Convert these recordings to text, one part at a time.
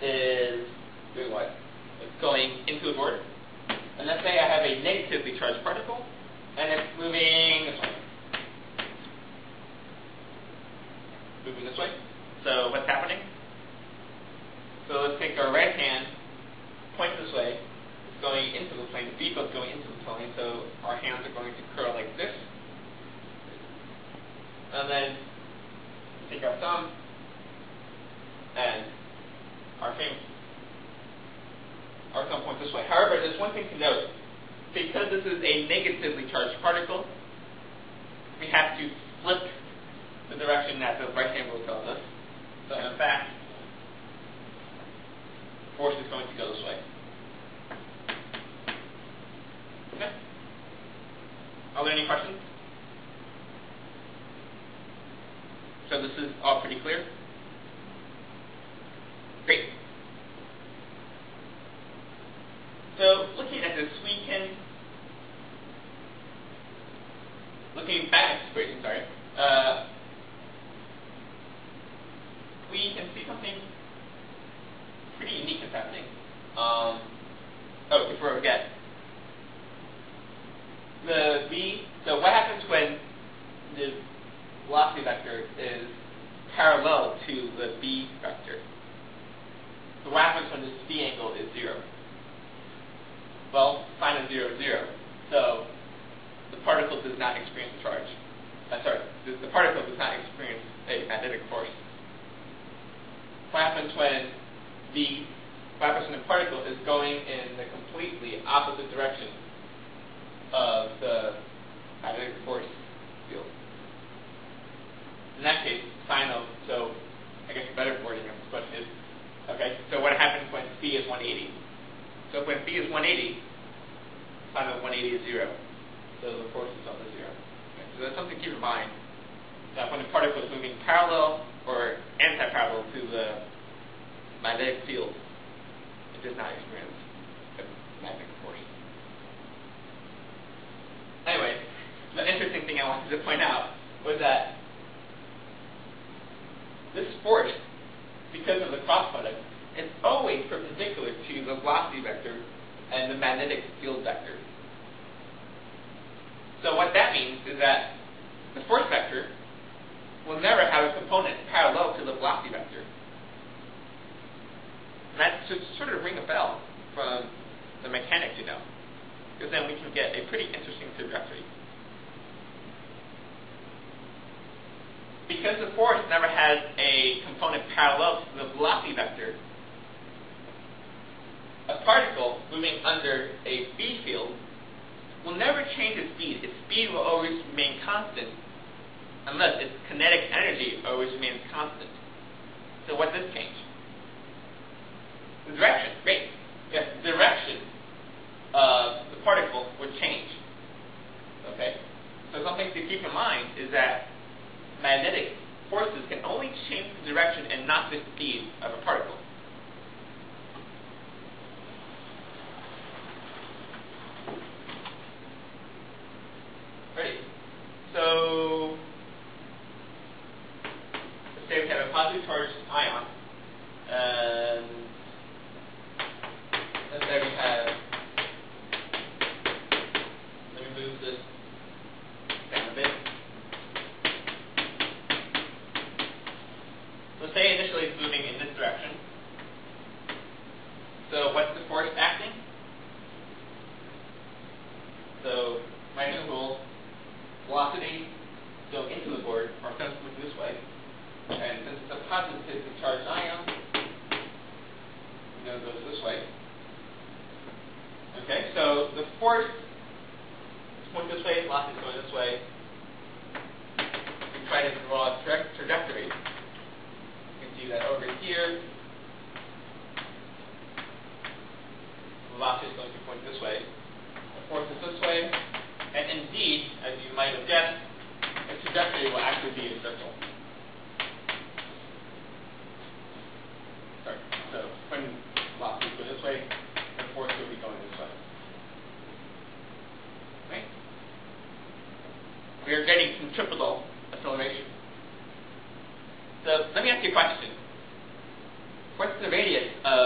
is doing what? It's going into the board. And let's say I have a negatively charged particle, and it's moving this way. Moving this way. So what's happening? So let's take our right hand, point this way. It's going into the plane. The vehicle is going into the plane, so our hands are going to curl like this. And then take our thumb and our finger. Our thumb points this way. However, there's one thing to note. Because this is a negatively charged particle, we have to flip the direction that the right hand rule tells us. So in fact, force is going to go this way. Okay? Are there any questions? So this is all pretty clear? Great. So looking at this, we can, looking back at this equation, we can see something pretty unique that's happening. Before I forget. So what happens when the velocity vector is parallel to the b vector? So what happens when this b angle is 0? Well, sine of 0 is 0. So the particle does not experience a charge. The particle does not experience a magnetic force. What happens when the particle is going in the completely opposite direction of the magnetic force field? In that case, sine of, so I guess a better wording of this question is, okay, so what happens when phi is 180? So when phi is 180, sine of 180 is 0. So the force is also 0. Okay, so that's something to keep in mind, that when the particle is moving parallel or anti-parallel to the magnetic field, it does not experience a magnetic force. Anyway, the interesting thing I wanted to point out was that this force, because of the cross product, is always perpendicular to the velocity vector and the magnetic field vector. So what that means is that the force vector will never have a component parallel to the velocity vector. And that should sort of ring a bell from the mechanics, you know, because then we can get a pretty interesting trajectory. Because the force never has a component parallel to the velocity vector, a particle moving under a b field will never change its speed. Its speed will always remain constant unless its kinetic energy always remains constant. So what does change? The direction. Great. Yes, the direction of the particle would change. Okay? So something to keep in mind is that magnetic forces can only change the direction and not the speed of a particle. Ready? So let's say we have a positive charged ion, and let's say we have, let me move this down a bit. Let's say initially it's moving in this direction. So what's the force acting? So my new rule, velocity going into the board, or since it's moving this way, and since it's a positively charged ion, it goes this way. Okay, so the force is going this way, velocity is going this way. We try to draw a trajectory. Do that over here. Velocity is going to point this way. The force is this way. And indeed, as you might have guessed, the trajectory will actually be a circle. Sorry. So when velocity is going this way, the force will be going this way. Right? We are getting centripetal acceleration. So let me ask you a question. What's the radius of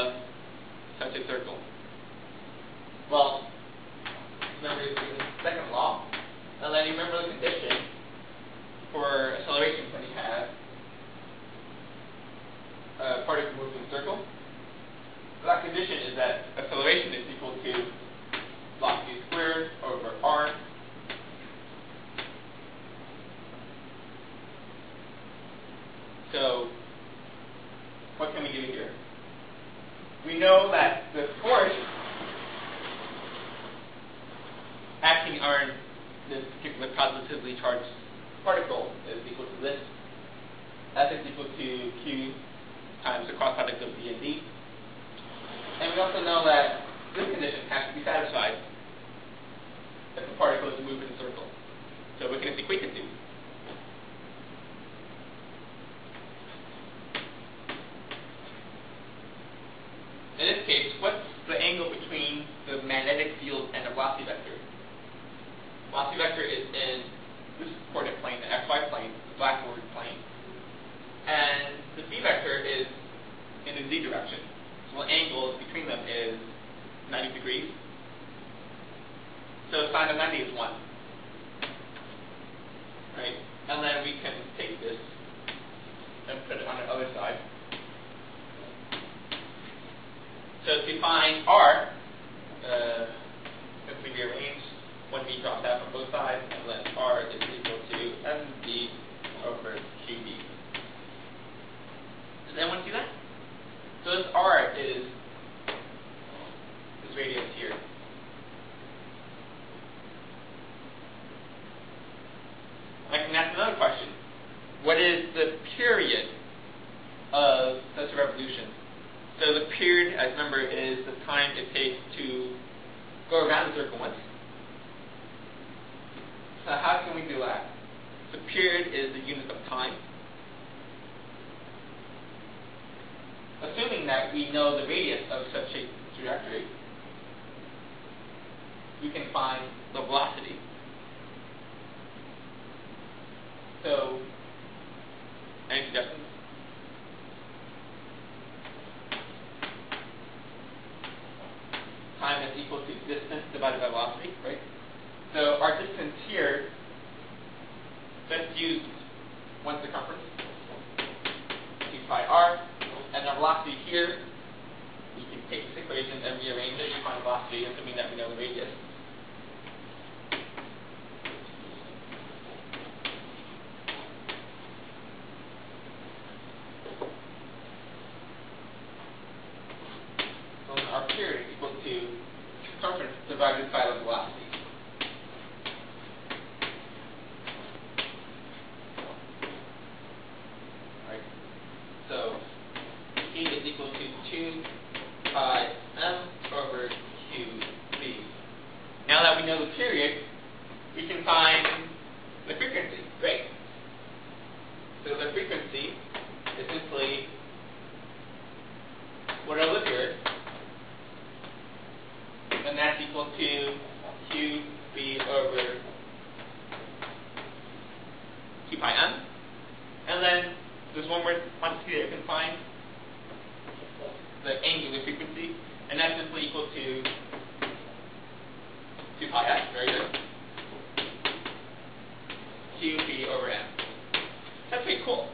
particle moves in a circle. So that condition is that acceleration is equal to velocity squared over r. So what can we do here? We know that the force acting on this particular positively charged particle is equal to this. F is equal to Q times the cross product of B and D. And we also know that this condition has to be satisfied if the particle is moving in a circle. So what can it equate it to? In this case, what's the angle between the magnetic field and the velocity vector? Velocity vector is in this coordinate plane, the xy plane, the blackboard plane. And the v vector is in the z direction. So the angle between them is 90 degrees. So sine of 90 is 1. Right? And then we can take this and put it on the other side. So to find r, if we rearrange, 1b drops out from both sides, and then r is equal to mb over qb. Does anyone see that? So this r is this radius here. I can ask another question. What is the period of such a revolution? So the period, as remember, is the time it takes to go around the circle once. So how can we do that? The period is the unit of time. Assuming that we know the radius of such a trajectory, we can find the velocity. So, any suggestions? Time is equal to distance divided by velocity, right? So our distance here, let's use one circumference, 2 pi r, and the velocity here, we can take this equation and rearrange it to find the velocity, assuming that we know the radius. So our period is equal to circumference divided by the velocity. Right. So E is equal to 2 pi m over qb. Now that we know the period, we can find the frequency. Great. So the frequency is simply what I look here, and that's equal to qb over 2 pi m. And then there's one more quantity that I can find, the angular frequency, and that's simply equal to 2 pi s, very good, qb over m. That's pretty cool.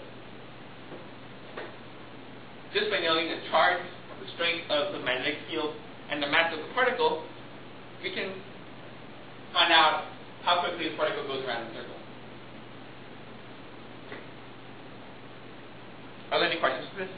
Just by knowing the charge, the strength of the magnetic field, and the mass of the particle, we can find out how quickly this particle goes around the circle. Are there any questions for this?